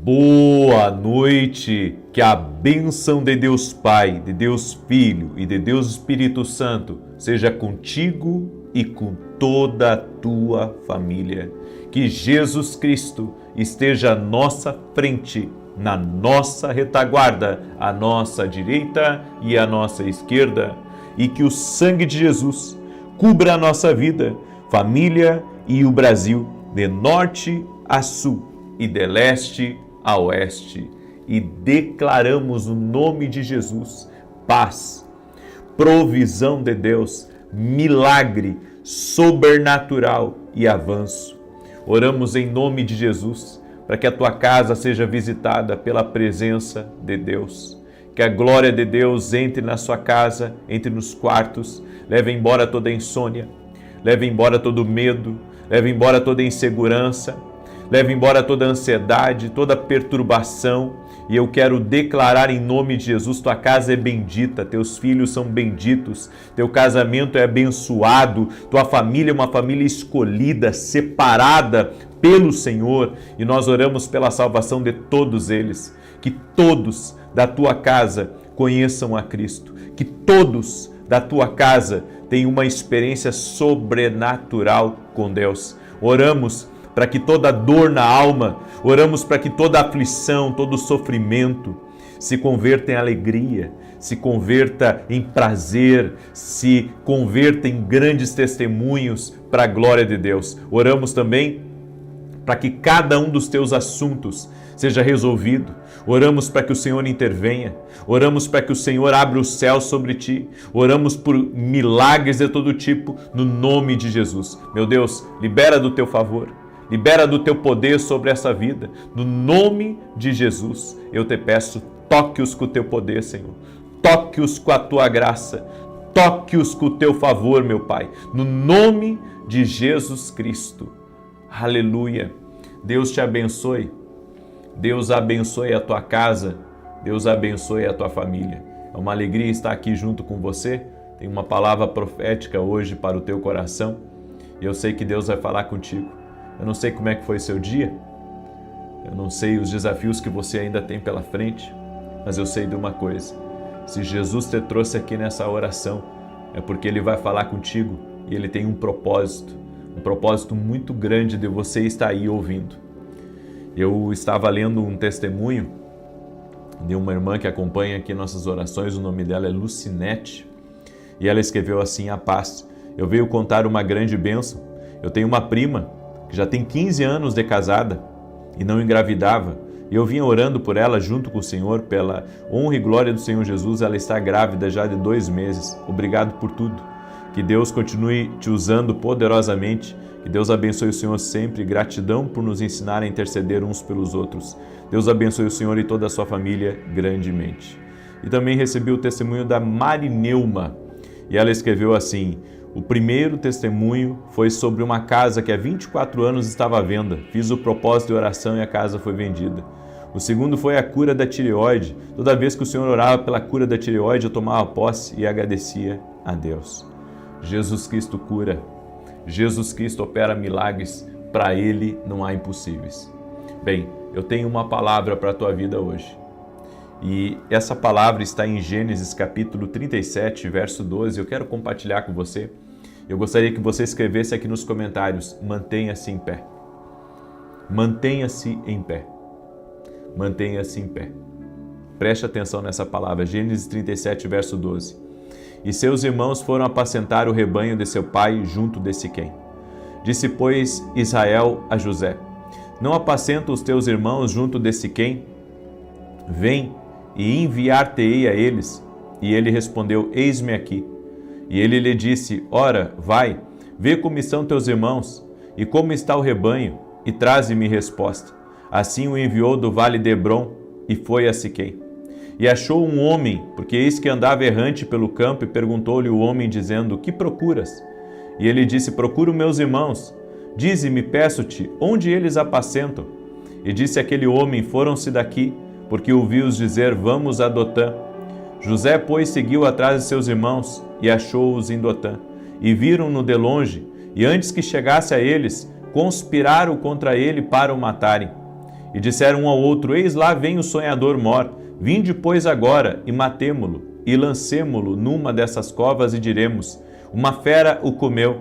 Boa noite, que a bênção de Deus Pai, de Deus Filho e de Deus Espírito Santo seja contigo e com toda a tua família. Que Jesus Cristo esteja à nossa frente, na nossa retaguarda, à nossa direita e à nossa esquerda, e que o sangue de Jesus cubra a nossa vida, família e o Brasil, de norte a sul e de leste a oeste, e declaramos no nome de Jesus paz, provisão de Deus, milagre sobrenatural e avanço. Oramos em nome de Jesus para que a tua casa seja visitada pela presença de Deus, que a glória de Deus entre na sua casa, entre nos quartos, leve embora toda insônia, leve embora todo medo, leve embora toda insegurança, leve embora toda ansiedade, toda perturbação, e eu quero declarar em nome de Jesus, tua casa é bendita, teus filhos são benditos, teu casamento é abençoado, tua família é uma família escolhida, separada pelo Senhor, e nós oramos pela salvação de todos eles, que todos da tua casa conheçam a Cristo, que todos da tua casa tenham uma experiência sobrenatural com Deus. Oramos para que toda dor na alma, oramos para que toda aflição, todo sofrimento se converta em alegria, se converta em prazer, se converta em grandes testemunhos para a glória de Deus. Oramos também para que cada um dos teus assuntos seja resolvido. Oramos para que o Senhor intervenha. Oramos para que o Senhor abra o céu sobre ti. Oramos por milagres de todo tipo, no nome de Jesus. Meu Deus, libera do teu favor. Libera do teu poder sobre essa vida. No nome de Jesus, eu te peço, toque-os com o teu poder, Senhor. Toque-os com a tua graça. Toque-os com o teu favor, meu Pai. No nome de Jesus Cristo. Aleluia. Deus te abençoe. Deus abençoe a tua casa. Deus abençoe a tua família. É uma alegria estar aqui junto com você. Tem uma palavra profética hoje para o teu coração. E eu sei que Deus vai falar contigo. Eu não sei como é que foi seu dia, eu não sei os desafios que você ainda tem pela frente, mas eu sei de uma coisa, se Jesus te trouxe aqui nessa oração, é porque Ele vai falar contigo e Ele tem um propósito muito grande de você estar aí ouvindo. Eu estava lendo um testemunho de uma irmã que acompanha aqui nossas orações, o nome dela é Lucinete, e ela escreveu assim: a paz, eu venho contar uma grande bênção, eu tenho uma prima que já tem 15 anos de casada e não engravidava. E eu vinha orando por ela junto com o Senhor, pela honra e glória do Senhor Jesus. Ela está grávida já de 2 meses. Obrigado por tudo. Que Deus continue te usando poderosamente. Que Deus abençoe o Senhor sempre. Gratidão por nos ensinar a interceder uns pelos outros. Deus abençoe o Senhor e toda a sua família grandemente. E também recebi o testemunho da Marineuma. E ela escreveu assim: o primeiro testemunho foi sobre uma casa que há 24 anos estava à venda. Fiz o propósito de oração e a casa foi vendida. O segundo foi a cura da tireoide. Toda vez que o Senhor orava pela cura da tireoide, eu tomava posse e agradecia a Deus. Jesus Cristo cura. Jesus Cristo opera milagres. Para Ele não há impossíveis. Bem, eu tenho uma palavra para a tua vida hoje. E essa palavra está em Gênesis capítulo 37, verso 12. Eu quero compartilhar com você. Eu gostaria que você escrevesse aqui nos comentários: mantenha-se em pé. Mantenha-se em pé. Mantenha-se em pé. Preste atenção nessa palavra. Gênesis 37, verso 12. E seus irmãos foram apacentar o rebanho de seu pai junto de Siquém. Disse, pois, Israel a José: não apacenta os teus irmãos junto de Siquém? Vem e enviar-te-ei a eles. E ele respondeu: eis-me aqui. E ele lhe disse: ora, vai, vê como estão teus irmãos, e como está o rebanho, e traze-me resposta. Assim o enviou do vale de Hebrom, e foi a Siquém. E achou um homem, porque eis que andava errante pelo campo, e perguntou-lhe o homem, dizendo: que procuras? E ele disse: procuro meus irmãos. Dize-me, peço-te, onde eles apacentam? E disse aquele homem: foram-se daqui, porque ouviu-os dizer: vamos a Dotã. José, pois, seguiu atrás de seus irmãos e achou-os em Dotã. E viram-no de longe, e antes que chegasse a eles, conspiraram contra ele para o matarem. E disseram um ao outro: eis lá vem o sonhador mor. Vinde, pois, agora, e matemo-lo, e lancemo-lo numa dessas covas, e diremos: uma fera o comeu,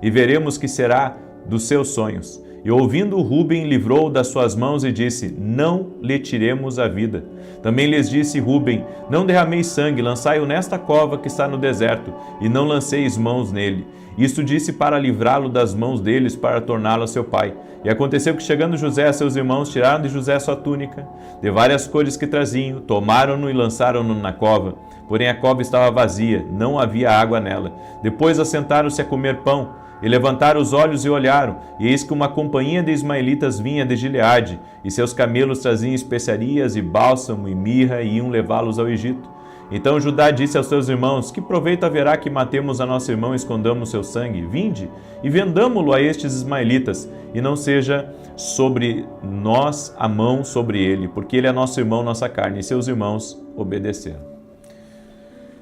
e veremos que será dos seus sonhos. E ouvindo, Rúben livrou-o das suas mãos e disse: não lhe tiremos a vida. Também lhes disse Rúben: não derrameis sangue, lançai-o nesta cova que está no deserto, e não lanceis mãos nele. Isto disse para livrá-lo das mãos deles, para torná-lo a seu pai. E aconteceu que, chegando José a seus irmãos, tiraram de José sua túnica, de várias cores que traziam, tomaram-no e lançaram-no na cova. Porém a cova estava vazia, não havia água nela. Depois assentaram-se a comer pão, e levantaram os olhos e olharam, e eis que uma companhia de ismaelitas vinha de Gileade, e seus camelos traziam especiarias e bálsamo e mirra, e iam levá-los ao Egito. Então Judá disse aos seus irmãos: que proveito haverá que matemos a nosso irmão e escondamos seu sangue? Vinde e vendamo-lo a estes ismaelitas, e não seja sobre nós a mão sobre ele, porque ele é nosso irmão, nossa carne. E seus irmãos obedeceram.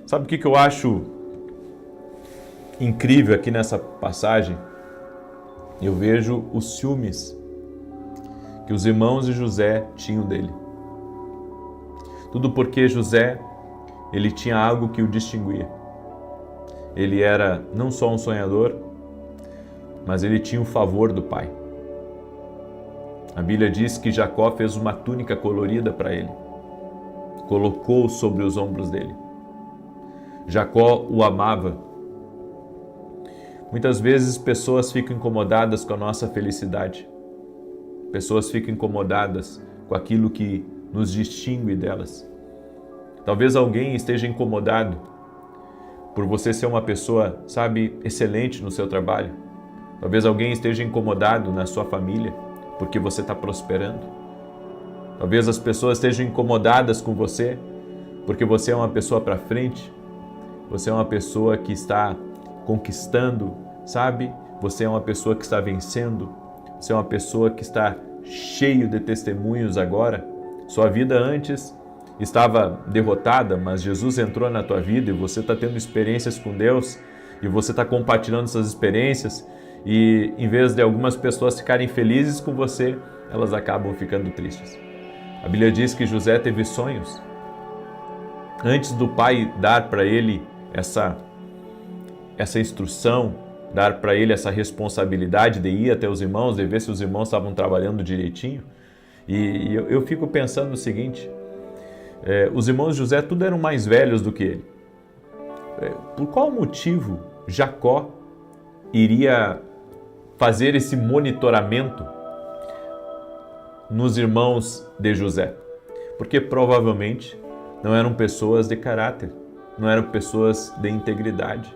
Sabe o que eu acho incrível aqui nessa passagem? Eu vejo os ciúmes que os irmãos de José tinham dele. Tudo porque José, ele tinha algo que o distinguia. Ele era não só um sonhador, mas ele tinha o favor do pai. A Bíblia diz que Jacó fez uma túnica colorida para ele, colocou sobre os ombros dele. Jacó o amava. Muitas vezes pessoas ficam incomodadas com a nossa felicidade. Pessoas ficam incomodadas com aquilo que nos distingue delas. Talvez alguém esteja incomodado por você ser uma pessoa, excelente no seu trabalho. Talvez alguém esteja incomodado na sua família porque você está prosperando. Talvez as pessoas estejam incomodadas com você porque você é uma pessoa para frente. Você é uma pessoa que está conquistando, Você é uma pessoa que está vencendo. Você é uma pessoa que está cheio de testemunhos agora. Sua vida antes estava derrotada, mas Jesus entrou na tua vida e você está tendo experiências com Deus e você está compartilhando essas experiências e em vez de algumas pessoas ficarem felizes com você, elas acabam ficando tristes. A Bíblia diz que José teve sonhos. Antes do pai dar para ele essa instrução, dar para ele essa responsabilidade de ir até os irmãos, de ver se os irmãos estavam trabalhando direitinho, e eu fico pensando o seguinte: os irmãos de José tudo eram mais velhos do que ele. Por qual motivo Jacó iria fazer esse monitoramento nos irmãos de José? Porque provavelmente não eram pessoas de caráter, não eram pessoas de integridade.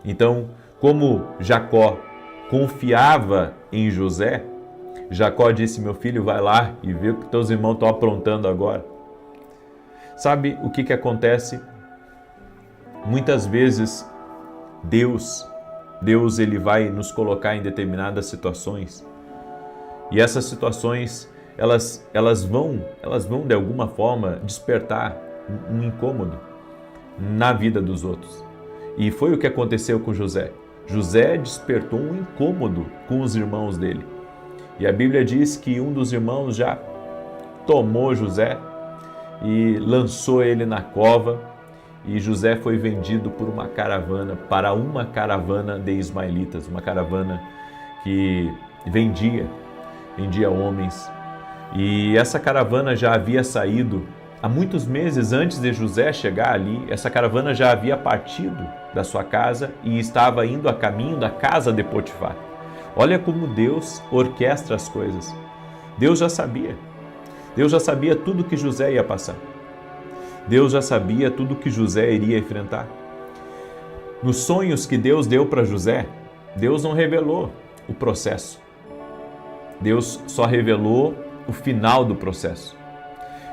Então, como Jacó confiava em José, Jacó disse: meu filho, vai lá e vê o que teus irmãos estão aprontando agora. Sabe o que acontece? Muitas vezes Deus ele vai nos colocar em determinadas situações e essas situações elas vão de alguma forma despertar um incômodo na vida dos outros. E foi o que aconteceu com José. José despertou um incômodo com os irmãos dele. E a Bíblia diz que um dos irmãos já tomou José e lançou ele na cova, e José foi vendido para uma caravana de ismaelitas, uma caravana que vendia homens. E essa caravana já havia saído há muitos meses antes de José chegar ali. Essa caravana já havia partido da sua casa e estava indo a caminho da casa de Potifar. Olha como Deus orquestra as coisas. Deus já sabia tudo que José ia passar. Deus já sabia tudo que José iria enfrentar. Nos sonhos que Deus deu para José, Deus não revelou o processo. Deus só revelou o final do processo.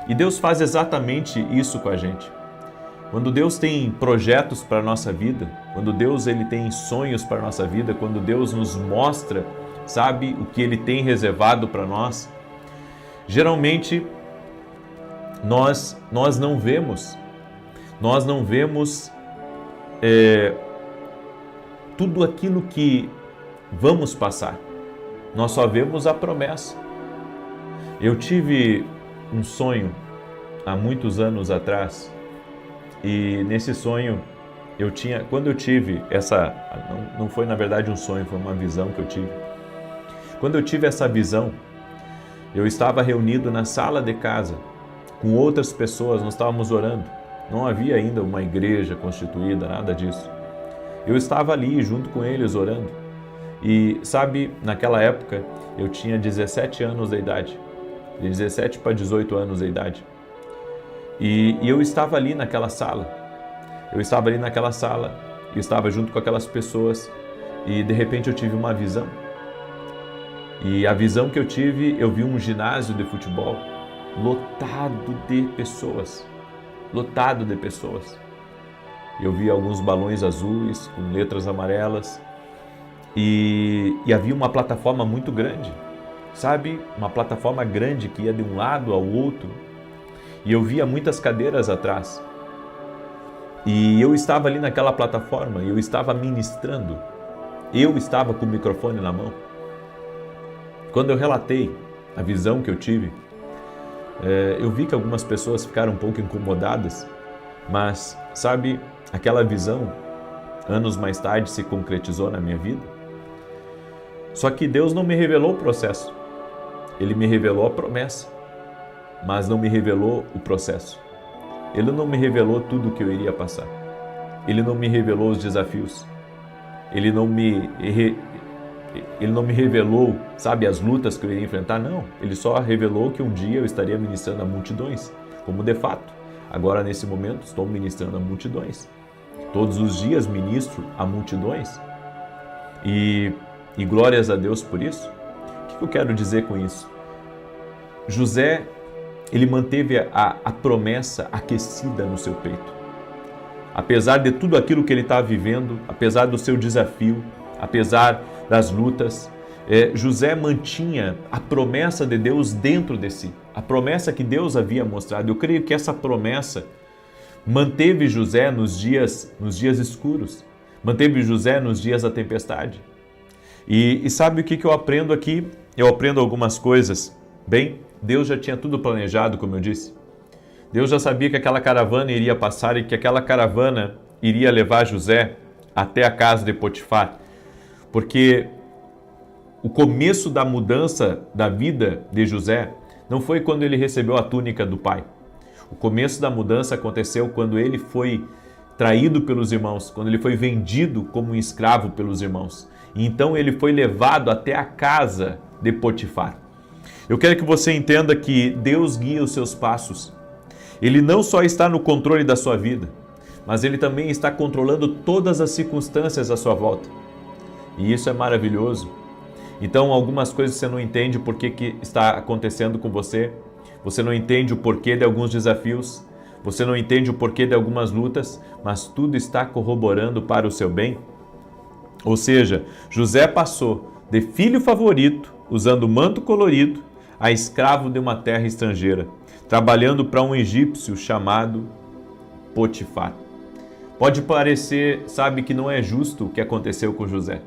E Deus faz exatamente isso com a gente. Quando Deus tem projetos para a nossa vida, quando Deus ele tem sonhos para a nossa vida, quando Deus nos mostra, o que Ele tem reservado para nós, geralmente nós não vemos tudo aquilo que vamos passar. Nós só vemos a promessa. Eu tive um sonho há muitos anos atrás e nesse sonho quando eu tive não foi na verdade um sonho, foi uma visão que eu tive. Quando eu tive essa visão, eu estava reunido na sala de casa com outras pessoas, nós estávamos orando. Não havia ainda uma igreja constituída, nada disso. Eu estava ali junto com eles orando. E sabe, naquela época eu tinha 17 anos de idade, de 17 para 18 anos de idade. E eu estava ali naquela sala. Eu estava junto com aquelas pessoas e de repente eu tive uma visão. E a visão que eu tive, eu vi um ginásio de futebol lotado de pessoas. Eu vi alguns balões azuis com letras amarelas e havia uma plataforma muito grande, sabe? Uma plataforma grande que ia de um lado ao outro e eu via muitas cadeiras atrás. E eu estava ali naquela plataforma e eu estava ministrando, eu estava com o microfone na mão. Quando eu relatei a visão que eu tive, eu vi que algumas pessoas ficaram um pouco incomodadas, mas, sabe, aquela visão, anos mais tarde, se concretizou na minha vida. Só que Deus não me revelou o processo, Ele me revelou a promessa, mas não me revelou o processo. Ele não me revelou tudo o que eu iria passar, Ele não me revelou os desafios, Ele não me revelou, sabe, as lutas que eu iria enfrentar, não. Ele só revelou que um dia eu estaria ministrando a multidões, como de fato. Agora, nesse momento, estou ministrando a multidões. Todos os dias ministro a multidões. E glórias a Deus por isso. O que eu quero dizer com isso? José, ele manteve a promessa aquecida no seu peito. Apesar de tudo aquilo que ele estava vivendo, apesar do seu desafio, apesar das lutas, José mantinha a promessa de Deus dentro de si, a promessa que Deus havia mostrado. Eu creio que essa promessa manteve José nos dias escuros, manteve José nos dias da tempestade. E sabe o que eu aprendo aqui? Eu aprendo algumas coisas. Bem, Deus já tinha tudo planejado, como eu disse. Deus já sabia que aquela caravana iria passar e que aquela caravana iria levar José até a casa de Potifar. Porque o começo da mudança da vida de José não foi quando ele recebeu a túnica do pai. O começo da mudança aconteceu quando ele foi traído pelos irmãos, quando ele foi vendido como um escravo pelos irmãos. E então ele foi levado até a casa de Potifar. Eu quero que você entenda que Deus guia os seus passos. Ele não só está no controle da sua vida, mas Ele também está controlando todas as circunstâncias à sua volta. E isso é maravilhoso. Então, algumas coisas você não entende por que está acontecendo com você. Você não entende o porquê de alguns desafios. Você não entende o porquê de algumas lutas, mas tudo está corroborando para o seu bem. Ou seja, José passou de filho favorito, usando manto colorido, a escravo de uma terra estrangeira, trabalhando para um egípcio chamado Potifar. Pode parecer, sabe, que não é justo o que aconteceu com José,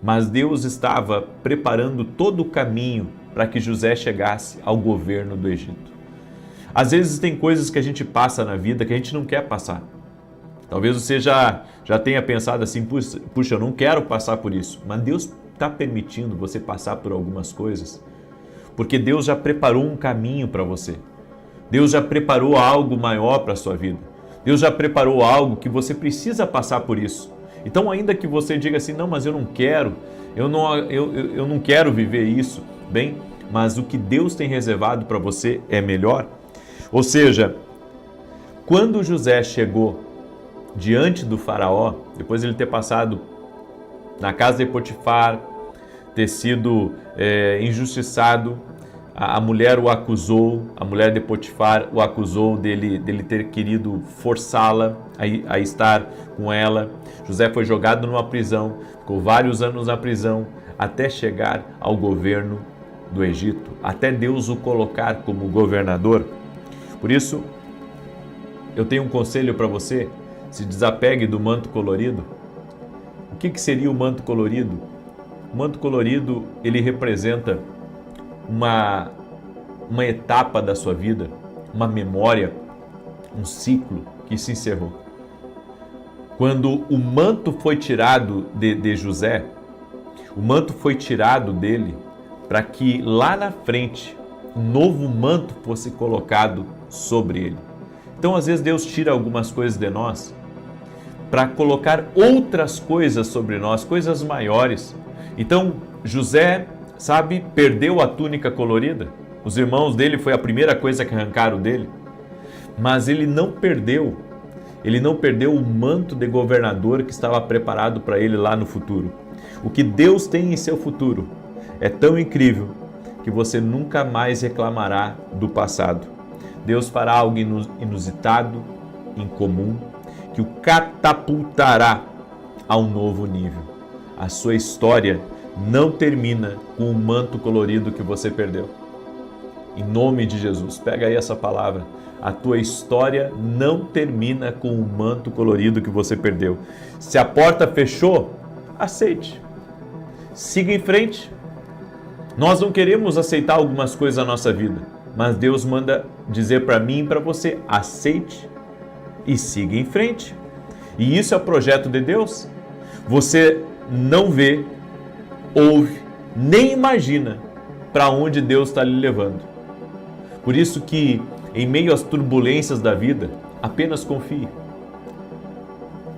mas Deus estava preparando todo o caminho para que José chegasse ao governo do Egito. Às vezes tem coisas que a gente passa na vida que a gente não quer passar. Talvez você já tenha pensado assim, puxa, eu não quero passar por isso, mas Deus está permitindo você passar por algumas coisas, porque Deus já preparou um caminho para você. Deus já preparou algo maior para a sua vida. Deus já preparou algo que você precisa passar por isso. Então, ainda que você diga assim, não, mas eu não quero, eu não quero viver isso, bem, mas o que Deus tem reservado para você é melhor. Ou seja, quando José chegou diante do faraó, depois de ele ter passado na casa de Potifar, ter sido injustiçado, a mulher o acusou, a mulher de Potifar o acusou dele ter querido forçá-la a estar com ela. José foi jogado numa prisão, ficou vários anos na prisão, até chegar ao governo do Egito, até Deus o colocar como governador. Por isso, eu tenho um conselho para você, se desapegue do manto colorido. O que seria o manto colorido? O manto colorido, ele representa uma etapa da sua vida, uma memória, um ciclo que se encerrou. Quando o manto foi tirado de José, o manto foi tirado dele para que lá na frente um novo manto fosse colocado sobre ele. Então, às vezes, Deus tira algumas coisas de nós para colocar outras coisas sobre nós, coisas maiores. Então, José, sabe, perdeu a túnica colorida. Os irmãos dele foi a primeira coisa que arrancaram dele. Mas ele não perdeu o manto de governador que estava preparado para ele lá no futuro. O que Deus tem em seu futuro é tão incrível que você nunca mais reclamará do passado. Deus fará algo inusitado, incomum, que o catapultará a um novo nível. A sua história não termina com o manto colorido que você perdeu. Em nome de Jesus, pega aí essa palavra. A tua história não termina com o manto colorido que você perdeu. Se a porta fechou, aceite. Siga em frente. Nós não queremos aceitar algumas coisas na nossa vida, mas Deus manda dizer para mim e para você, aceite e siga em frente. E isso é o projeto de Deus. Você não vê, ouve, nem imagina para onde Deus está lhe levando. Por isso que, em meio às turbulências da vida, apenas confie.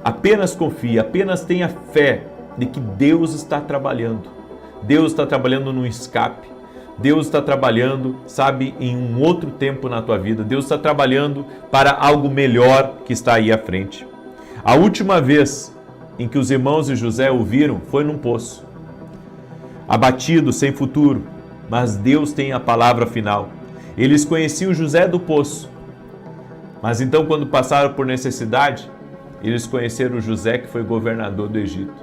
Apenas confie, apenas tenha fé de que Deus está trabalhando. Deus está trabalhando no escape. Deus está trabalhando, sabe, em um outro tempo na tua vida. Deus está trabalhando para algo melhor que está aí à frente. A última vez em que os irmãos de José o viram foi num poço. Abatido, sem futuro, mas Deus tem a palavra final. Eles conheciam José do poço, mas então quando passaram por necessidade, eles conheceram José que foi governador do Egito.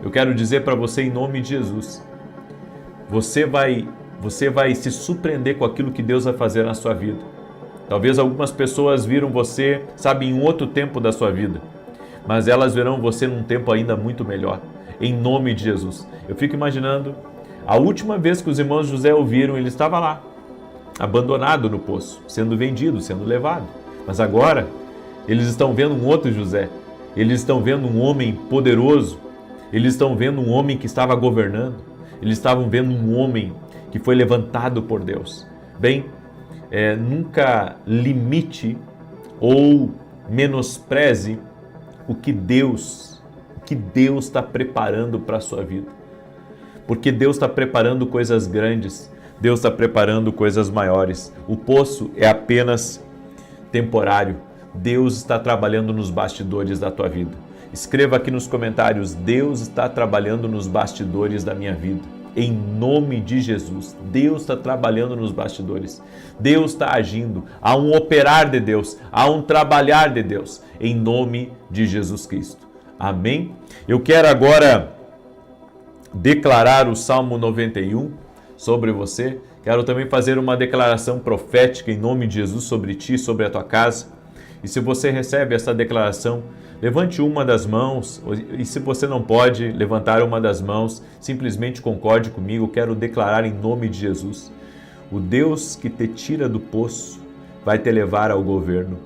Eu quero dizer para você em nome de Jesus, você vai se surpreender com aquilo que Deus vai fazer na sua vida. Talvez algumas pessoas viram você, sabe, em outro tempo da sua vida, mas elas verão você num tempo ainda muito melhor, em nome de Jesus. Eu fico imaginando, a última vez que os irmãos de José o viram, ele estava lá, abandonado no poço, sendo vendido, sendo levado. Mas agora, eles estão vendo um outro José, eles estão vendo um homem poderoso, eles estão vendo um homem que estava governando, eles estavam vendo um homem que foi levantado por Deus. Bem, nunca limite ou menospreze o que Deus está preparando para a sua vida. Porque Deus está preparando coisas grandes, Deus está preparando coisas maiores. O poço é apenas temporário. Deus está trabalhando nos bastidores da tua vida. Escreva aqui nos comentários, Deus está trabalhando nos bastidores da minha vida. Em nome de Jesus, Deus está trabalhando nos bastidores. Deus está agindo. Há um operar de Deus, há um trabalhar de Deus. Em nome de Jesus Cristo. Amém? Eu quero agora declarar o Salmo 91 sobre você. Quero também fazer uma declaração profética em nome de Jesus sobre ti, sobre a tua casa. E se você recebe essa declaração, levante uma das mãos, e se você não pode levantar uma das mãos, simplesmente concorde comigo. Quero declarar em nome de Jesus: o Deus que te tira do poço vai te levar ao governo.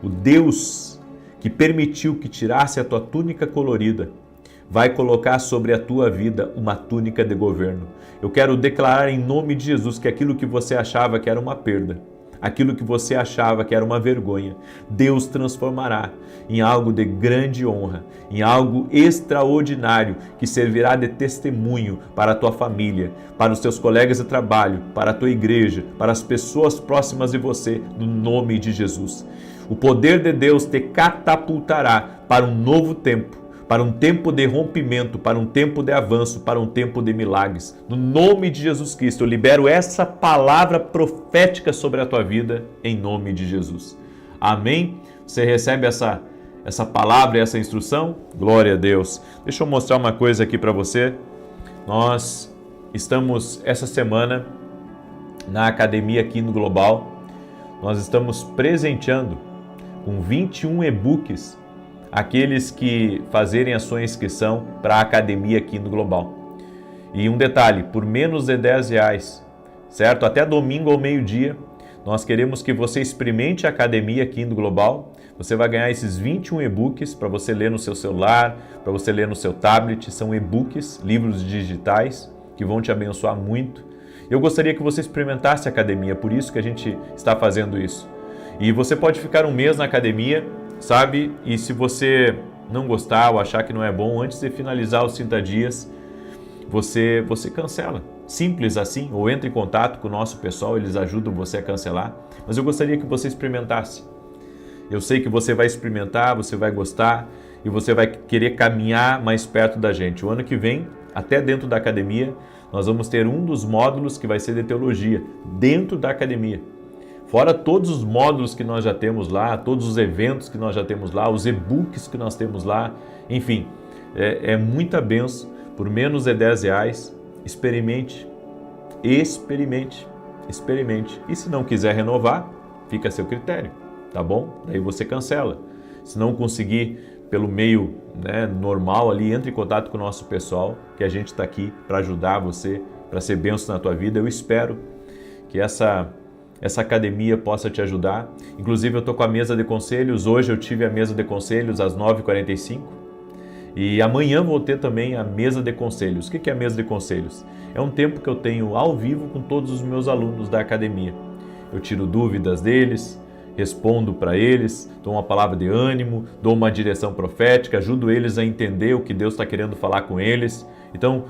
O Deus que permitiu que tirasse a tua túnica colorida vai colocar sobre a tua vida uma túnica de governo. Eu quero declarar em nome de Jesus que aquilo que você achava que era uma perda, aquilo que você achava que era uma vergonha, Deus transformará em algo de grande honra, em algo extraordinário que servirá de testemunho para a tua família, para os teus colegas de trabalho, para a tua igreja, para as pessoas próximas de você, no nome de Jesus. O poder de Deus te catapultará para um novo tempo, para um tempo de rompimento, para um tempo de avanço, para um tempo de milagres. No nome de Jesus Cristo, eu libero essa palavra profética sobre a tua vida, em nome de Jesus. Amém? Você recebe essa palavra e essa instrução? Glória a Deus. Deixa eu mostrar uma coisa aqui para você. Nós estamos, essa semana, na academia aqui no Global, nós estamos presenteando com 21 e-books aqueles que fazerem a sua inscrição para a academia aqui no Global. E um detalhe, por menos de R$10, certo? Até domingo ao meio-dia, nós queremos que você experimente a academia aqui no Global. Você vai ganhar esses 21 e-books para você ler no seu celular, para você ler no seu tablet. São e-books, livros digitais, que vão te abençoar muito. Eu gostaria que você experimentasse a academia, por isso que a gente está fazendo isso. E você pode ficar um mês na academia, sabe? E se você não gostar ou achar que não é bom, antes de finalizar os 30 dias, você cancela. Simples assim, ou entre em contato com o nosso pessoal, eles ajudam você a cancelar. Mas eu gostaria que você experimentasse. Eu sei que você vai experimentar, você vai gostar e você vai querer caminhar mais perto da gente. O ano que vem, até dentro da academia, nós vamos ter um dos módulos que vai ser de teologia, dentro da academia. Fora todos os módulos que nós já temos lá, todos os eventos que nós já temos lá, os e-books que nós temos lá, enfim, é muita bênção. Por menos de R$10, experimente. E se não quiser renovar, fica a seu critério, tá bom? Daí você cancela. Se não conseguir pelo meio normal ali, entre em contato com o nosso pessoal, que a gente está aqui para ajudar você, para ser bênção na tua vida. Eu espero que essa academia possa te ajudar. Inclusive eu estou com a mesa de conselhos. Hoje eu tive a mesa de conselhos às 9h45. E amanhã vou ter também a mesa de conselhos. O que é a mesa de conselhos? É um tempo que eu tenho ao vivo com todos os meus alunos da academia. Eu tiro dúvidas deles, respondo para eles, dou uma palavra de ânimo, dou uma direção profética, ajudo eles a entender o que Deus está querendo falar com eles. Então,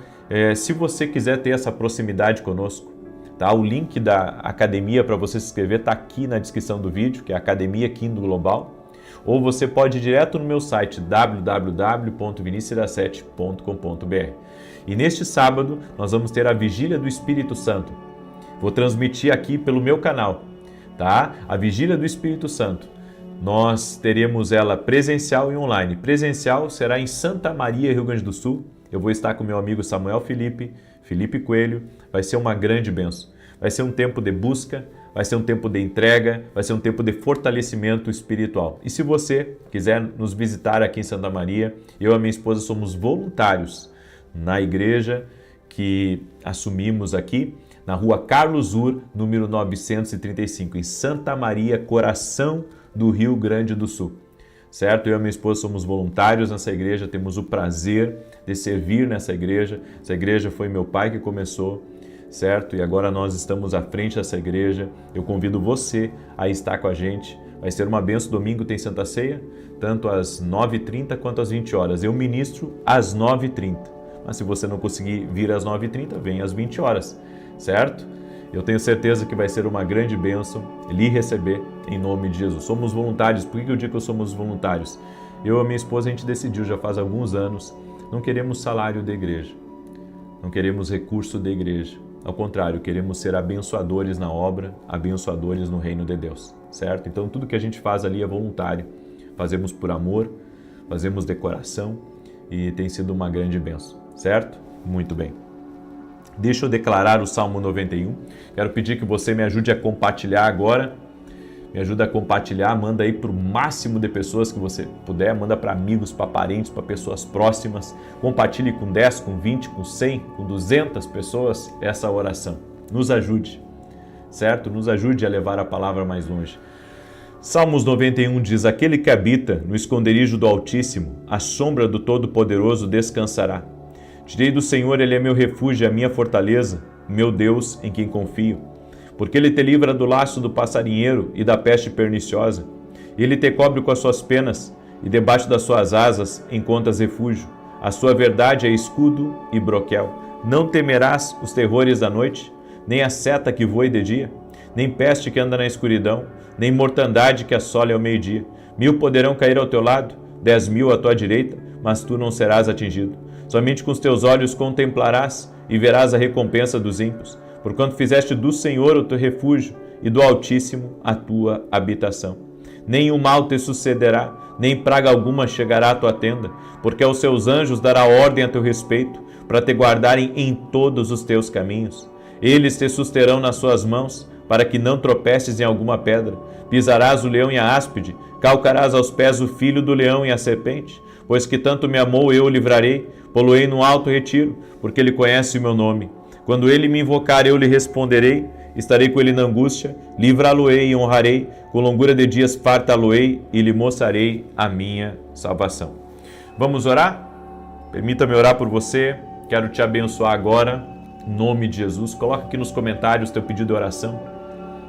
se você quiser ter essa proximidade conosco, tá? O link da academia para você se inscrever está aqui na descrição do vídeo, que é a Academia Kingdom Global. Ou você pode ir direto no meu site www.vinicius7.com.br. E neste sábado nós vamos ter a Vigília do Espírito Santo. Vou transmitir aqui pelo meu canal, tá? A Vigília do Espírito Santo. Nós teremos ela presencial e online. Presencial será em Santa Maria, Rio Grande do Sul. Eu vou estar com meu amigo Samuel Felipe Coelho. Vai ser uma grande bênção. Vai ser um tempo de busca, vai ser um tempo de entrega, vai ser um tempo de fortalecimento espiritual. E se você quiser nos visitar aqui em Santa Maria, eu e a minha esposa somos voluntários na igreja que assumimos aqui, na rua Carlos Ur, número 935, em Santa Maria, coração do Rio Grande do Sul. Certo? Eu e a minha esposa somos voluntários nessa igreja, temos o prazer de servir nessa igreja. Essa igreja foi meu pai que começou, certo? E agora nós estamos à frente dessa igreja. Eu convido você a estar com a gente. Vai ser uma bênção. Domingo tem Santa Ceia, tanto às 9h30 quanto às 20 horas. Eu ministro às 9h30. Mas se você não conseguir vir às 9h30, vem às 20 horas, certo? Eu tenho certeza que vai ser uma grande bênção lhe receber em nome de Jesus. Somos voluntários. Por que eu digo que somos voluntários? Eu e a minha esposa, a gente decidiu já faz alguns anos, não queremos salário da igreja, não queremos recurso da igreja. Ao contrário, queremos ser abençoadores na obra, abençoadores no reino de Deus, certo? Então tudo que a gente faz ali é voluntário. Fazemos por amor, fazemos de coração e tem sido uma grande bênção, certo? Muito bem. Deixa eu declarar o Salmo 91. Quero pedir que você me ajude a compartilhar agora. Me ajuda a compartilhar, manda aí para o máximo de pessoas que você puder. Manda para amigos, para parentes, para pessoas próximas. Compartilhe com 10, com 20, com 100, com 200 pessoas essa oração. Nos ajude, certo? Nos ajude a levar a palavra mais longe. Salmos 91 diz: aquele que habita no esconderijo do Altíssimo, à sombra do Todo-Poderoso descansará. Direi do Senhor, Ele é meu refúgio, a minha fortaleza, meu Deus em quem confio. Porque Ele te livra do laço do passarinheiro e da peste perniciosa. Ele te cobre com as suas penas e debaixo das suas asas encontras refúgio. A sua verdade é escudo e broquel. Não temerás os terrores da noite, nem a seta que voe de dia, nem peste que anda na escuridão, nem mortandade que assole ao meio-dia. 1000 poderão cair ao teu lado, 10.000 à tua direita, mas tu não serás atingido. Somente com os teus olhos contemplarás e verás a recompensa dos ímpios, porquanto fizeste do Senhor o teu refúgio e do Altíssimo a tua habitação. Nenhum mal te sucederá, nem praga alguma chegará à tua tenda, porque aos seus anjos dará ordem a teu respeito, para te guardarem em todos os teus caminhos. Eles te susterão nas suas mãos, para que não tropeces em alguma pedra. Pisarás o leão e a áspide, calcarás aos pés o filho do leão e a serpente. Pois que tanto me amou, eu o livrarei, poloei no alto retiro, porque ele conhece o meu nome. Quando ele me invocar, eu lhe responderei. Estarei com ele na angústia, livrá-lo-ei e honrarei. Com longura de dias fartá-lo-ei e lhe mostrarei a minha salvação. Vamos orar? Permita-me orar por você. Quero te abençoar agora, em nome de Jesus. Coloca aqui nos comentários teu pedido de oração.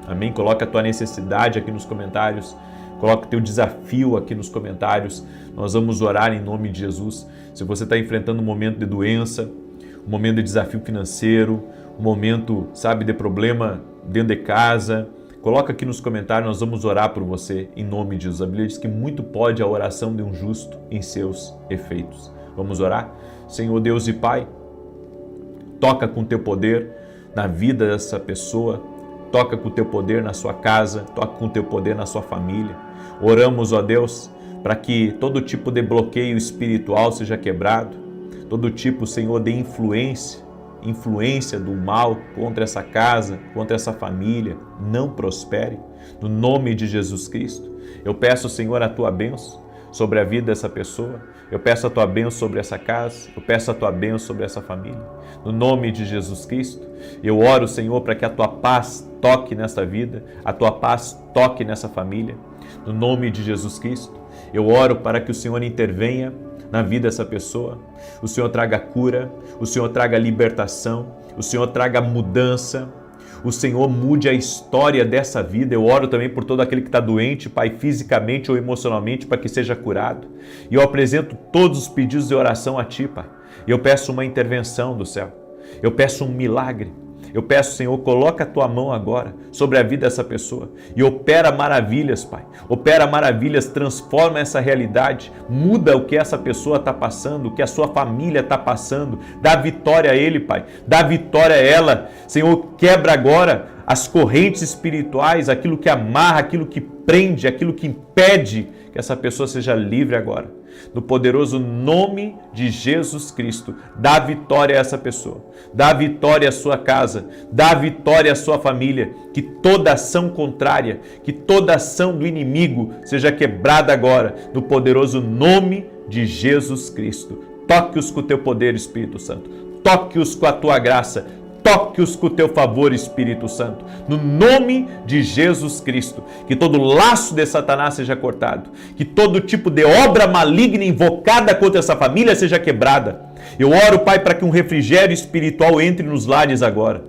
Amém? Coloca a tua necessidade aqui nos comentários. Coloca o teu desafio aqui nos comentários. Nós vamos orar em nome de Jesus. Se você está enfrentando um momento de doença, um momento de desafio financeiro, um momento, sabe, de problema dentro de casa, coloca aqui nos comentários, nós vamos orar por você em nome de Jesus. A Bíblia diz que muito pode a oração de um justo em seus efeitos. Vamos orar? Senhor Deus e Pai, toca com teu poder na vida dessa pessoa, toca com teu poder na sua casa, toca com teu poder na sua família. Oramos, ó Deus, para que todo tipo de bloqueio espiritual seja quebrado, todo tipo, Senhor, de influência do mal contra essa casa, contra essa família, não prospere. No nome de Jesus Cristo, eu peço, Senhor, a tua bênção sobre a vida dessa pessoa, eu peço a tua bênção sobre essa casa, eu peço a tua bênção sobre essa família. No nome de Jesus Cristo, eu oro, Senhor, para que a tua paz toque nessa vida, a tua paz toque nessa família. No nome de Jesus Cristo, eu oro para que o Senhor intervenha na vida dessa pessoa, o Senhor traga cura, o Senhor traga libertação, o Senhor traga mudança, o Senhor mude a história dessa vida. Eu oro também por todo aquele que está doente, Pai, fisicamente ou emocionalmente, para que seja curado. E eu apresento todos os pedidos de oração a Ti, Pai. Eu peço uma intervenção do céu, eu peço um milagre. Eu peço, Senhor, coloca a tua mão agora sobre a vida dessa pessoa e opera maravilhas, Pai. Opera maravilhas, transforma essa realidade, muda o que essa pessoa está passando, o que a sua família está passando. Dá vitória a ele, Pai. Dá vitória a ela. Senhor, quebra agora as correntes espirituais, aquilo que amarra, aquilo que prende, aquilo que impede que essa pessoa seja livre agora. No poderoso nome de Jesus Cristo, dá vitória a essa pessoa, dá vitória à sua casa, dá vitória à sua família, que toda ação contrária, que toda ação do inimigo seja quebrada agora, no poderoso nome de Jesus Cristo. Toque-os com o teu poder, Espírito Santo, toque-os com a tua graça, toque-os com o teu favor, Espírito Santo, no nome de Jesus Cristo. Que todo laço de Satanás seja cortado, que todo tipo de obra maligna invocada contra essa família seja quebrada. Eu oro, Pai, para que um refrigério espiritual entre nos lares agora,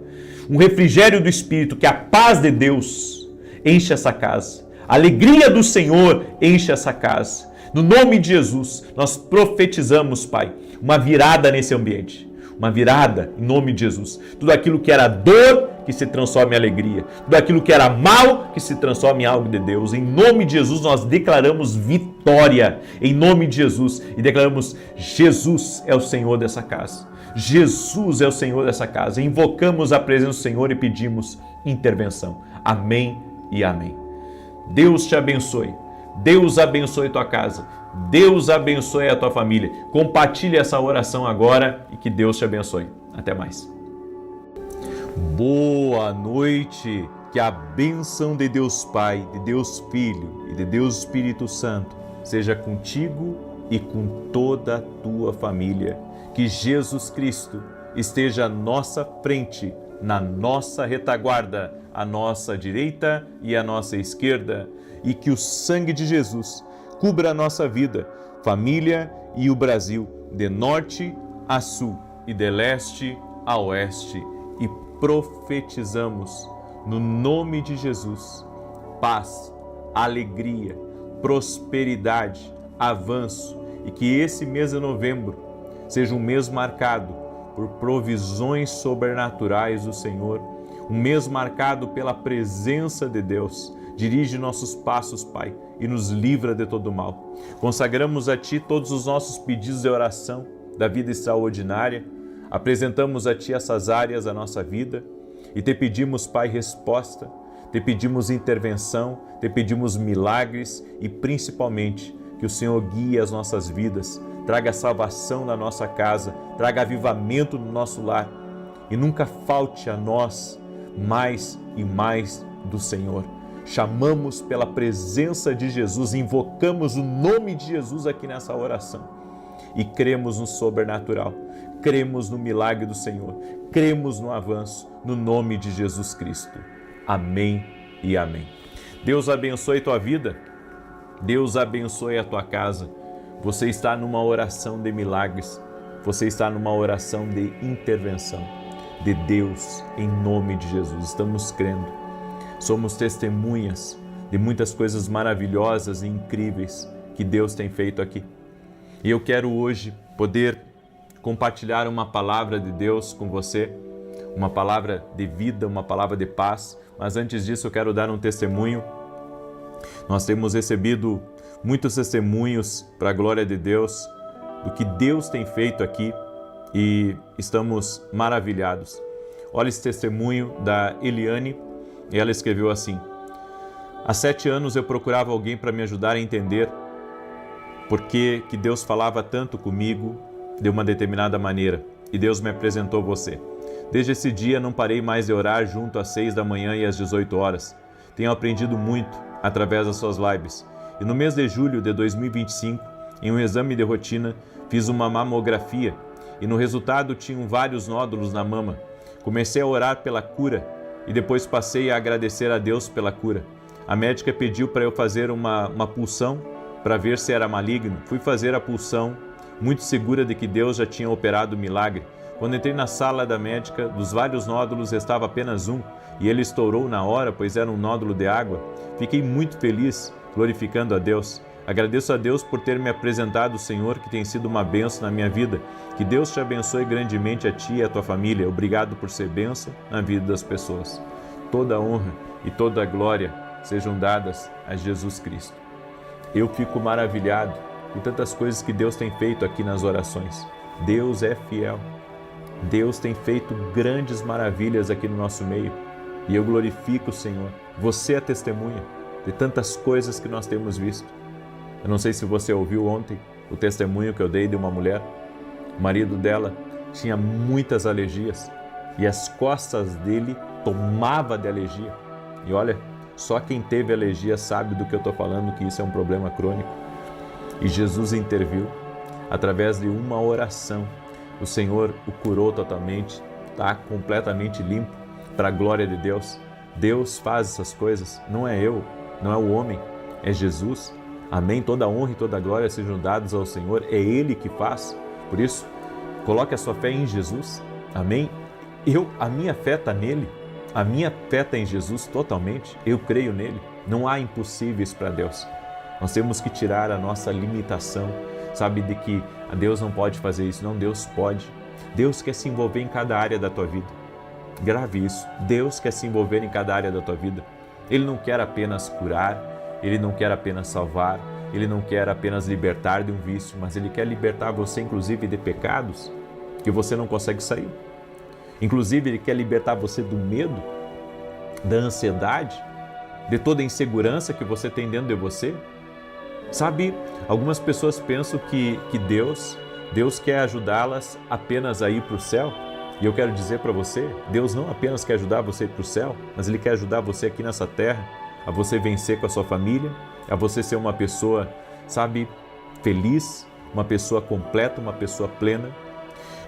um refrigério do Espírito, que a paz de Deus enche essa casa, a alegria do Senhor enche essa casa. No nome de Jesus, nós profetizamos, Pai, uma virada nesse ambiente. Uma virada em nome de Jesus. Tudo aquilo que era dor, que se transforme em alegria. Tudo aquilo que era mal, que se transforme em algo de Deus. Em nome de Jesus nós declaramos vitória. Em nome de Jesus. E declaramos: Jesus é o Senhor dessa casa. Jesus é o Senhor dessa casa. Invocamos a presença do Senhor e pedimos intervenção. Amém e amém. Deus te abençoe. Deus abençoe tua casa. Deus abençoe a tua família. Compartilhe essa oração agora e que Deus te abençoe. Até mais. Boa noite. Que a bênção de Deus Pai, de Deus Filho e de Deus Espírito Santo seja contigo e com toda a tua família. Que Jesus Cristo esteja à nossa frente, na nossa retaguarda, à nossa direita e à nossa esquerda. E que o sangue de Jesus cubra a nossa vida, família e o Brasil, de norte a sul e de leste a oeste. E profetizamos, no nome de Jesus, paz, alegria, prosperidade, avanço, e que esse mês de novembro seja um mês marcado por provisões sobrenaturais do Senhor, um mês marcado pela presença de Deus. Dirige nossos passos, Pai, e nos livra de todo mal. Consagramos a Ti todos os nossos pedidos de oração da vida extraordinária. Apresentamos a Ti essas áreas da nossa vida e Te pedimos, Pai, resposta. Te pedimos intervenção, Te pedimos milagres e, principalmente, que o Senhor guie as nossas vidas, traga salvação na nossa casa, traga avivamento no nosso lar e nunca falte a nós mais e mais do Senhor. Chamamos pela presença de Jesus, invocamos o nome de Jesus aqui nessa oração e cremos no sobrenatural, cremos no milagre do Senhor, cremos no avanço, no nome de Jesus Cristo. Amém e amém. Deus abençoe tua vida, Deus abençoe a tua casa. Você está numa oração de milagres, você está numa oração de intervenção de Deus, em nome de Jesus. Estamos crendo, somos testemunhas de muitas coisas maravilhosas e incríveis que Deus tem feito aqui. E eu quero hoje poder compartilhar uma palavra de Deus com você, uma palavra de vida, uma palavra de paz. Mas antes disso eu quero dar um testemunho. Nós temos recebido muitos testemunhos para a glória de Deus, do que Deus tem feito aqui e estamos maravilhados. Olha esse testemunho da Eliane, e ela escreveu assim: há 7 anos eu procurava alguém para me ajudar a entender por que Deus falava tanto comigo de uma determinada maneira, e Deus me apresentou você. Desde esse dia não parei mais de orar junto às 6 da manhã e às 18 horas. Tenho aprendido muito através das suas lives. E no mês de julho de 2025, em um exame de rotina, fiz uma mamografia e no resultado tinham vários nódulos na mama. Comecei a orar pela cura e depois passei a agradecer a Deus pela cura. A médica pediu para eu fazer uma pulsão para ver se era maligno. Fui fazer a pulsão, muito segura de que Deus já tinha operado o milagre. Quando entrei na sala da médica, dos vários nódulos restava apenas um e ele estourou na hora, pois era um nódulo de água. Fiquei muito feliz, glorificando a Deus. Agradeço a Deus por ter me apresentado o Senhor, que tem sido uma bênção na minha vida. Que Deus te abençoe grandemente a ti e a tua família. Obrigado por ser bênção na vida das pessoas. Toda a honra e toda a glória sejam dadas a Jesus Cristo. Eu fico maravilhado com tantas coisas que Deus tem feito aqui nas orações. Deus é fiel. Deus tem feito grandes maravilhas aqui no nosso meio. E eu glorifico o Senhor. Você é testemunha de tantas coisas que nós temos visto. Eu não sei se você ouviu ontem o testemunho que eu dei de uma mulher. O marido dela tinha muitas alergias e as costas dele tomavam de alergia. E olha, só quem teve alergia sabe do que eu estou falando, que isso é um problema crônico. E Jesus interviu através de uma oração. O Senhor o curou totalmente, está completamente limpo para a glória de Deus. Deus faz essas coisas, não é eu, não é o homem, é Jesus. Amém? Toda a honra e toda a glória sejam dados ao Senhor, é Ele que faz. Por isso, coloque a sua fé em Jesus. Amém? A minha fé está nele, a minha fé está em Jesus totalmente, eu creio nele. Não há impossíveis para Deus. Nós temos que tirar a nossa limitação, sabe, de que Deus não pode fazer isso. Não, Deus pode. Deus quer se envolver em cada área da tua vida. Grave isso. Deus quer se envolver em cada área da tua vida. Ele não quer apenas curar, Ele não quer apenas salvar, Ele não quer apenas libertar de um vício, mas Ele quer libertar você, inclusive, de pecados que você não consegue sair. Inclusive, Ele quer libertar você do medo, da ansiedade, de toda a insegurança que você tem dentro de você. Sabe, algumas pessoas pensam que Deus quer ajudá-las apenas a ir para o céu. E eu quero dizer para você, Deus não apenas quer ajudar você a ir para o céu, mas Ele quer ajudar você aqui nessa terra, a você vencer com a sua família, a você ser uma pessoa, sabe, feliz, uma pessoa completa, uma pessoa plena.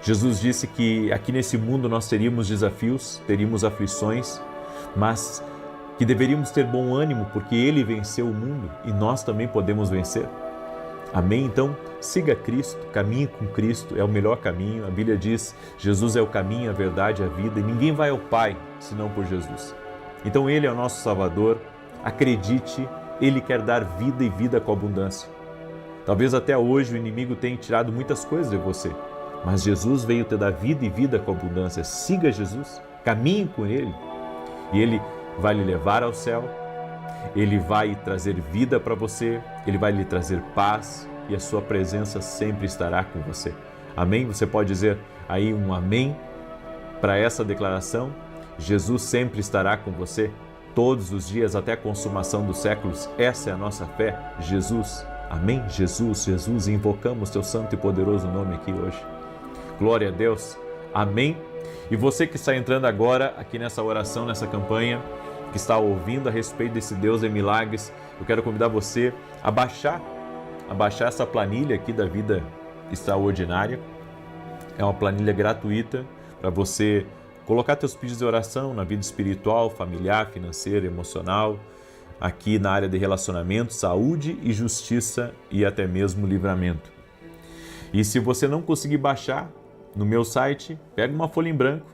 Jesus disse que aqui nesse mundo nós teríamos desafios, teríamos aflições, mas que deveríamos ter bom ânimo, porque Ele venceu o mundo e nós também podemos vencer. Amém? Então, siga Cristo, caminhe com Cristo, é o melhor caminho. A Bíblia diz, Jesus é o caminho, a verdade, a vida, e ninguém vai ao Pai senão por Jesus. Então Ele é o nosso Salvador, acredite, Ele quer dar vida e vida com abundância. Talvez até hoje o inimigo tenha tirado muitas coisas de você, mas Jesus veio te dar vida e vida com abundância. Siga Jesus, caminhe com Ele, e Ele vai lhe levar ao céu, Ele vai trazer vida para você, Ele vai lhe trazer paz e a sua presença sempre estará com você. Amém? Você pode dizer aí um amém para essa declaração? Jesus sempre estará com você todos os dias até a consumação dos séculos. Essa é a nossa fé, Jesus. Amém? Jesus, Jesus, invocamos Teu santo e poderoso nome aqui hoje. Glória a Deus. Amém? E você que está entrando agora aqui nessa oração, nessa campanha, que está ouvindo a respeito desse Deus de milagres, eu quero convidar você a baixar essa planilha aqui da vida extraordinária. É uma planilha gratuita para você colocar teus pedidos de oração na vida espiritual, familiar, financeira, emocional, aqui na área de relacionamento, saúde e justiça e até mesmo livramento. E se você não conseguir baixar, no meu site, pega uma folha em branco,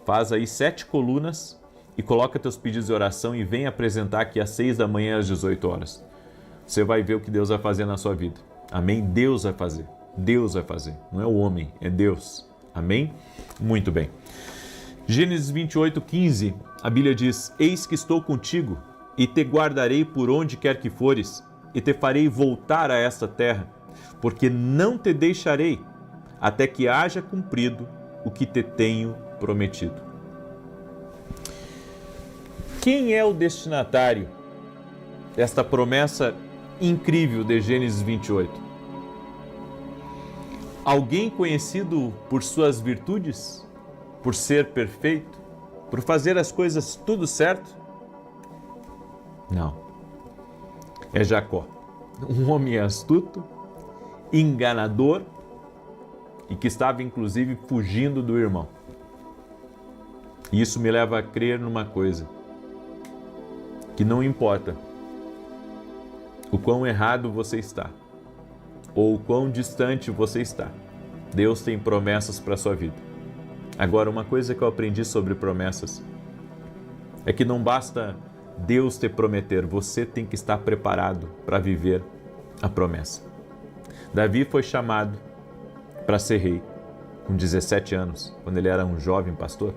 faz aí 7 colunas e coloca teus pedidos de oração e vem apresentar aqui às 6 da manhã às 18 horas. Você vai ver o que Deus vai fazer na sua vida. Amém? Deus vai fazer. Deus vai fazer. Não é o homem, é Deus. Amém? Muito bem. Gênesis 28:15, a Bíblia diz: Eis que estou contigo e te guardarei por onde quer que fores e te farei voltar a esta terra, porque não te deixarei até que haja cumprido o que te tenho prometido. Quem é o destinatário desta promessa incrível de Gênesis 28? Alguém conhecido por suas virtudes? Por ser perfeito? Por fazer as coisas tudo certo? Não. É Jacó, um homem astuto, enganador e que estava inclusive fugindo do irmão. E isso me leva a crer numa coisa, que não importa o quão errado você está, ou o quão distante você está, Deus tem promessas para a sua vida. Agora, uma coisa que eu aprendi sobre promessas é que não basta Deus te prometer, você tem que estar preparado para viver a promessa. Davi foi chamado para ser rei com 17 anos, quando ele era um jovem pastor.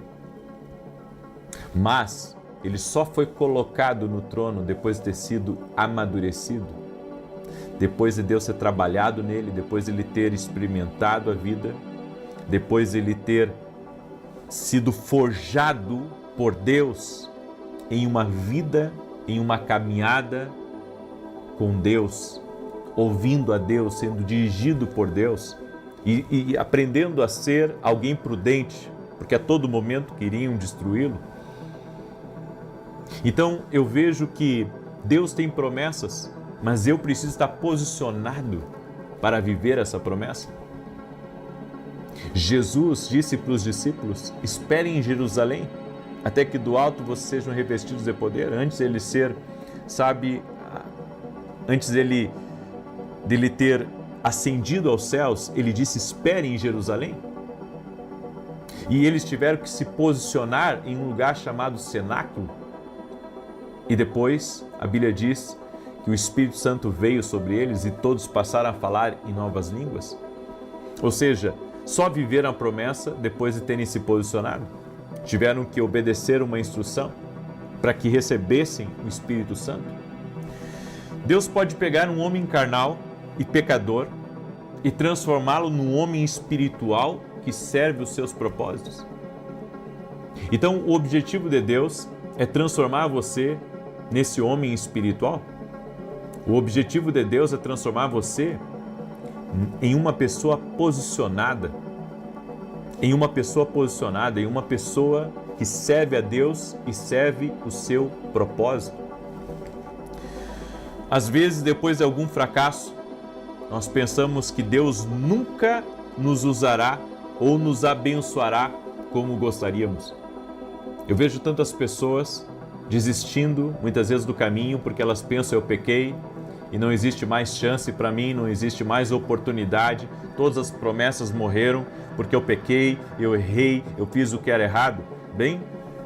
Mas ele só foi colocado no trono depois de ter sido amadurecido, depois de Deus ter trabalhado nele, depois de ele ter experimentado a vida, depois de ele ter sido forjado por Deus em uma vida, em uma caminhada com Deus, ouvindo a Deus, sendo dirigido por Deus e aprendendo a ser alguém prudente, porque a todo momento queriam destruí-lo. Então eu vejo que Deus tem promessas, mas eu preciso estar posicionado para viver essa promessa. Jesus disse para os discípulos: esperem em Jerusalém, até que do alto vocês sejam revestidos de poder. Antes ele ser, antes dele ter ascendido aos céus, ele disse: esperem em Jerusalém. E eles tiveram que se posicionar em um lugar chamado cenáculo. E depois a Bíblia diz que o Espírito Santo veio sobre eles e todos passaram a falar em novas línguas. Ou seja, só viveram a promessa depois de terem se posicionado. Tiveram que obedecer uma instrução para que recebessem o Espírito Santo. Deus pode pegar um homem carnal e pecador e transformá-lo num homem espiritual que serve os seus propósitos. Então, o objetivo de Deus é transformar você nesse homem espiritual. O objetivo de Deus é transformar você em uma pessoa posicionada, em uma pessoa que serve a Deus e serve o seu propósito. Às vezes, depois de algum fracasso, nós pensamos que Deus nunca nos usará ou nos abençoará como gostaríamos. Eu vejo tantas pessoas desistindo muitas vezes do caminho porque elas pensam: eu pequei e não existe mais chance para mim, não existe mais oportunidade, todas as promessas morreram porque eu pequei, eu errei, eu fiz o que era errado. Bem,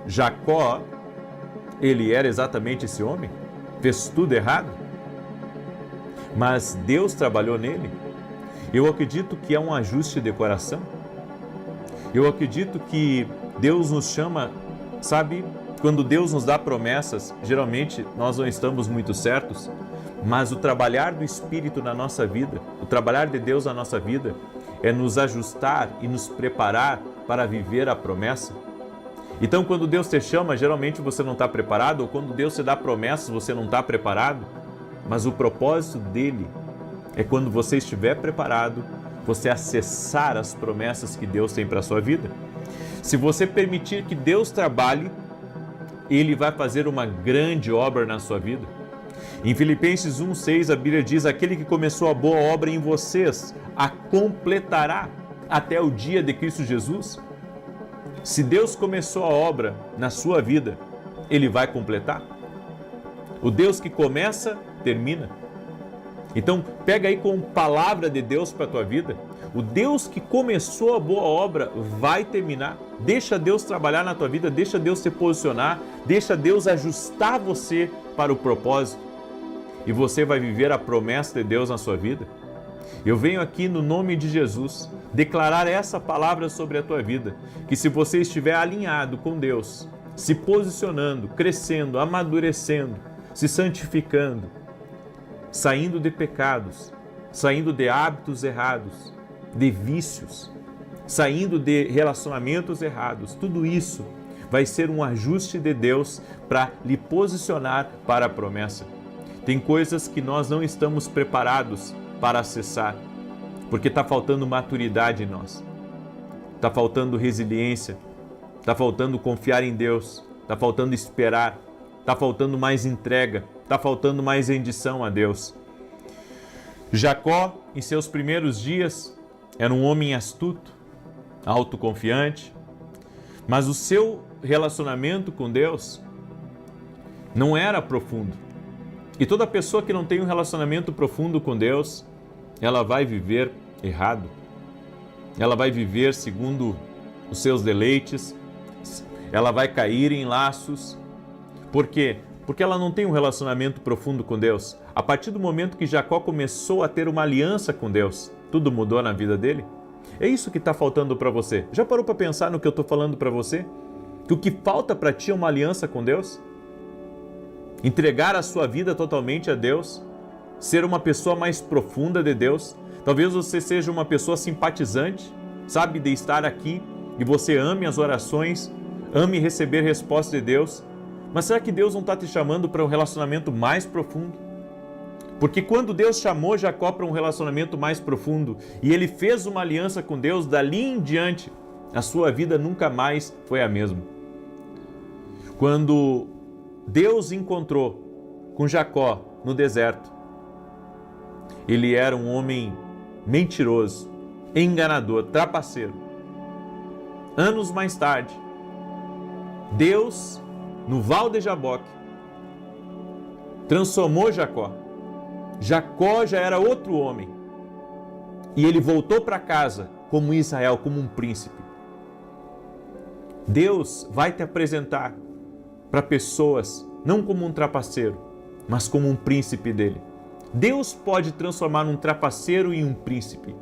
Jacó, ele era exatamente esse homem, fez tudo errado, mas Deus trabalhou nele. Eu acredito que é um ajuste de coração. Eu acredito que Deus nos chama, sabe, quando Deus nos dá promessas, geralmente nós não estamos muito certos, mas o trabalhar do Espírito na nossa vida, o trabalhar de Deus na nossa vida, é nos ajustar e nos preparar para viver a promessa. Então, quando Deus te chama, geralmente você não está preparado, ou quando Deus te dá promessas, você não está preparado, mas o propósito dele é quando você estiver preparado, você acessar as promessas que Deus tem para a sua vida. Se você permitir que Deus trabalhe, Ele vai fazer uma grande obra na sua vida. Em Filipenses 1:6, a Bíblia diz: aquele que começou a boa obra em vocês a completará até o dia de Cristo Jesus? Se Deus começou a obra na sua vida, Ele vai completar? O Deus que começa, termina. Então, pega aí com palavra de Deus para a tua vida. O Deus que começou a boa obra vai terminar. Deixa Deus trabalhar na tua vida, deixa Deus se posicionar, deixa Deus ajustar você para o propósito. E você vai viver a promessa de Deus na sua vida. Eu venho aqui no nome de Jesus declarar essa palavra sobre a tua vida, que se você estiver alinhado com Deus, se posicionando, crescendo, amadurecendo, se santificando, saindo de pecados, saindo de hábitos errados, de vícios, saindo de relacionamentos errados, tudo isso vai ser um ajuste de Deus para lhe posicionar para a promessa. Tem coisas que nós não estamos preparados para acessar, porque está faltando maturidade em nós, está faltando resiliência, está faltando confiar em Deus, está faltando esperar, está faltando mais entrega, está faltando mais rendição a Deus. Jacó, em seus primeiros dias, era um homem astuto, autoconfiante, mas o seu relacionamento com Deus não era profundo. E toda pessoa que não tem um relacionamento profundo com Deus, ela vai viver errado. Ela vai viver segundo os seus deleites, ela vai cair em laços. Por quê? Porque ela não tem um relacionamento profundo com Deus. A partir do momento que Jacó começou a ter uma aliança com Deus, tudo mudou na vida dele. É isso que está faltando para você. Já parou para pensar no que eu estou falando para você? Que o que falta para ti é uma aliança com Deus? Entregar a sua vida totalmente a Deus? Ser uma pessoa mais profunda de Deus? Talvez você seja uma pessoa simpatizante, sabe, de estar aqui e você ame as orações, ame receber resposta de Deus. Mas será que Deus não está te chamando para um relacionamento mais profundo? Porque quando Deus chamou Jacó para um relacionamento mais profundo e ele fez uma aliança com Deus, dali em diante, a sua vida nunca mais foi a mesma. Quando Deus encontrou com Jacó no deserto, ele era um homem mentiroso, enganador, trapaceiro. Anos mais tarde, Deus, no Val de Jaboque, transformou Jacó. Jacó já era outro homem. E ele voltou para casa como Israel, como um príncipe. Deus vai te apresentar para pessoas, não como um trapaceiro, mas como um príncipe dele. Deus pode transformar um trapaceiro em um príncipe.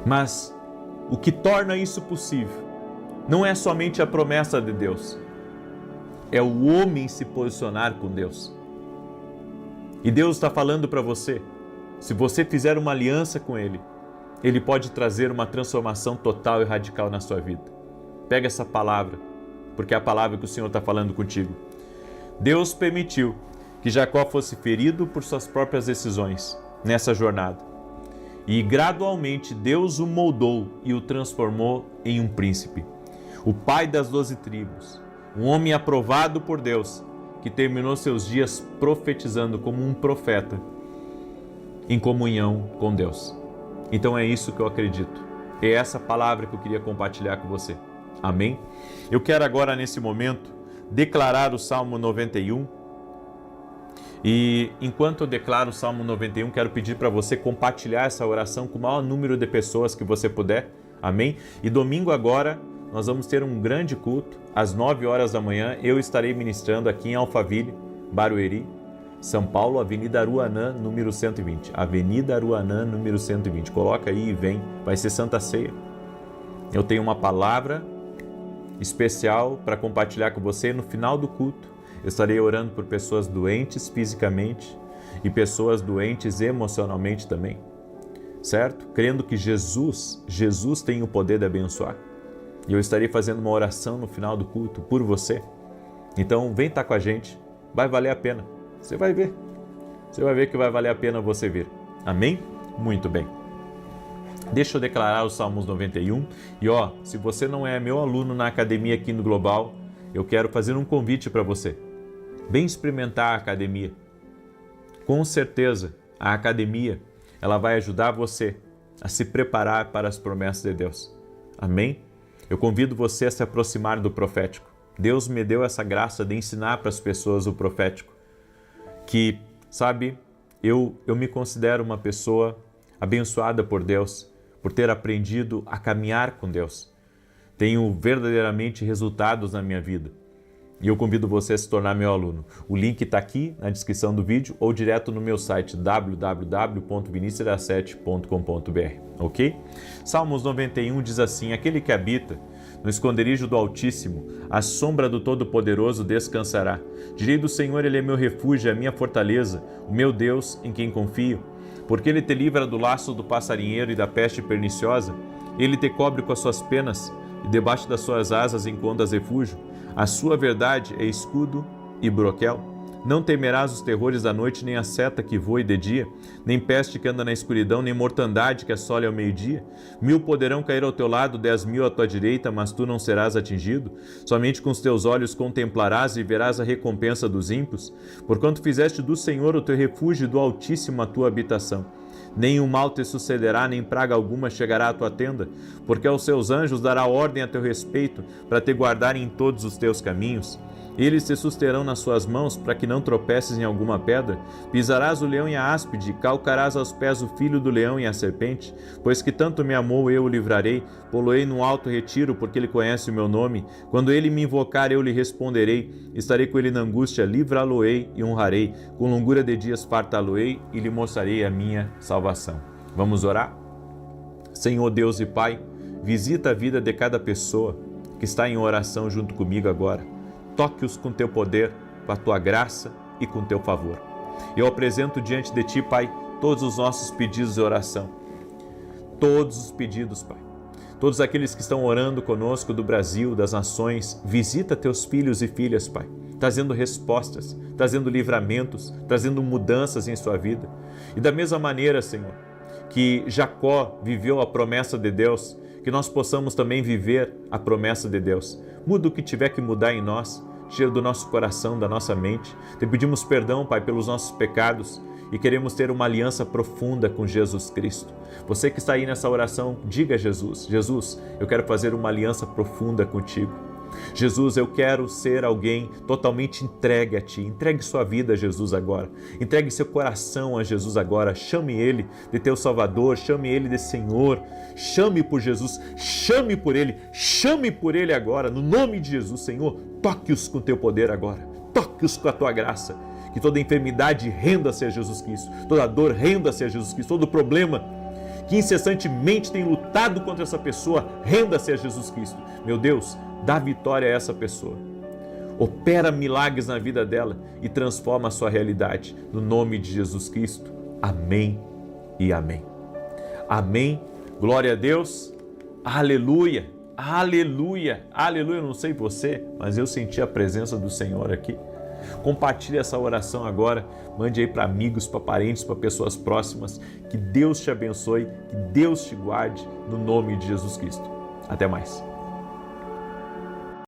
Mas o que torna isso possível não é somente a promessa de Deus, é o homem se posicionar com Deus. E Deus está falando para você, se você fizer uma aliança com Ele, Ele pode trazer uma transformação total e radical na sua vida. Pega essa palavra, porque é a palavra que o Senhor está falando contigo. Deus permitiu que Jacó fosse ferido por suas próprias decisões nessa jornada. E gradualmente Deus o moldou e o transformou em um príncipe. O pai das 12 tribos, um homem aprovado por Deus, que terminou seus dias profetizando como um profeta, em comunhão com Deus. Então é isso que eu acredito. É essa palavra que eu queria compartilhar com você. Amém? Eu quero agora, nesse momento, declarar o Salmo 91. E enquanto eu declaro o Salmo 91, quero pedir para você compartilhar essa oração com o maior número de pessoas que você puder. Amém? E domingo agora, nós vamos ter um grande culto, às 9 horas da manhã. Eu estarei ministrando aqui em Alphaville, Barueri, São Paulo, Avenida Aruanã, número 120. Avenida Aruanã, número 120. Coloca aí e vem, vai ser Santa Ceia. Eu tenho uma palavra especial para compartilhar com você no final do culto. Eu estarei orando por pessoas doentes fisicamente e pessoas doentes emocionalmente também, certo? Crendo que Jesus tem o poder de abençoar. E eu estarei fazendo uma oração no final do culto por você. Então vem estar com a gente, vai valer a pena. Você vai ver que vai valer a pena você vir. Amém? Muito bem. Deixa eu declarar os Salmos 91. E se você não é meu aluno na academia aqui no Global, eu quero fazer um convite para você. Vem experimentar a academia. Com certeza, a academia, ela vai ajudar você a se preparar para as promessas de Deus. Amém? Eu convido você a se aproximar do profético. Deus me deu essa graça de ensinar para as pessoas o profético. Que, sabe, eu me considero uma pessoa abençoada por Deus, por ter aprendido a caminhar com Deus. Tenho verdadeiramente resultados na minha vida. E eu convido você a se tornar meu aluno. O link está aqui na descrição do vídeo ou direto no meu site www.vinicius17.com.br, ok? Salmos 91 diz assim: aquele que habita no esconderijo do Altíssimo, à sombra do Todo-Poderoso descansará. Direi do Senhor, Ele é meu refúgio, a minha fortaleza, o meu Deus em quem confio. Porque Ele te livra do laço do passarinheiro e da peste perniciosa. Ele te cobre com as suas penas e debaixo das suas asas encontras refúgio. A sua verdade é escudo e broquel. Não temerás os terrores da noite, nem a seta que voe de dia, nem peste que anda na escuridão, nem mortandade que assole ao meio-dia. 1000 poderão cair ao teu lado, 10.000 à tua direita, mas tu não serás atingido. Somente com os teus olhos contemplarás e verás a recompensa dos ímpios, porquanto fizeste do Senhor o teu refúgio e do Altíssimo a tua habitação. Nenhum mal te sucederá, nem praga alguma chegará à tua tenda, porque aos seus anjos dará ordem a teu respeito, para te guardarem em todos os teus caminhos. Eles te susterão nas suas mãos, para que não tropeces em alguma pedra. Pisarás o leão e a áspide, calcarás aos pés o filho do leão e a serpente. Pois que tanto me amou, eu o livrarei, pô-lo-ei num alto retiro, porque ele conhece o meu nome. Quando ele me invocar, eu lhe responderei. Estarei com ele na angústia, livrá-lo-ei e honrarei. Com longura de dias fartá-lo-ei e lhe mostrarei a minha salvação. Vamos orar? Senhor Deus e Pai, visita a vida de cada pessoa que está em oração junto comigo agora. Toque-os com teu poder, com a tua graça e com teu favor. Eu apresento diante de ti, Pai, todos os nossos pedidos de oração. Todos os pedidos, Pai. Todos aqueles que estão orando conosco do Brasil, das nações, visita teus filhos e filhas, Pai, trazendo respostas, trazendo livramentos, trazendo mudanças em sua vida. E da mesma maneira, Senhor, que Jacó viveu a promessa de Deus, que nós possamos também viver a promessa de Deus. Muda o que tiver que mudar em nós, tira do nosso coração, da nossa mente. Te pedimos perdão, Pai, pelos nossos pecados e queremos ter uma aliança profunda com Jesus Cristo. Você que está aí nessa oração, diga a Jesus: Jesus, eu quero fazer uma aliança profunda contigo. Jesus, eu quero ser alguém totalmente entregue a Ti. Entregue sua vida a Jesus agora. Entregue seu coração a Jesus agora. Chame Ele de teu Salvador. Chame Ele de Senhor. Chame por Jesus. Chame por Ele. Chame por Ele agora. No nome de Jesus, Senhor, toque-os com teu poder agora. Toque-os com a tua graça. Que toda enfermidade renda-se a Jesus Cristo. Toda dor renda-se a Jesus Cristo. Todo problema que incessantemente tem lutado contra essa pessoa, renda-se a Jesus Cristo. Meu Deus, dá vitória a essa pessoa. Opera milagres na vida dela e transforma a sua realidade. No nome de Jesus Cristo. Amém e amém. Amém. Glória a Deus. Aleluia. Aleluia. Aleluia. Eu não sei você, mas eu senti a presença do Senhor aqui. Compartilhe essa oração agora, mande aí para amigos, para parentes, para pessoas próximas. Que Deus te abençoe, que Deus te guarde, no nome de Jesus Cristo. Até mais.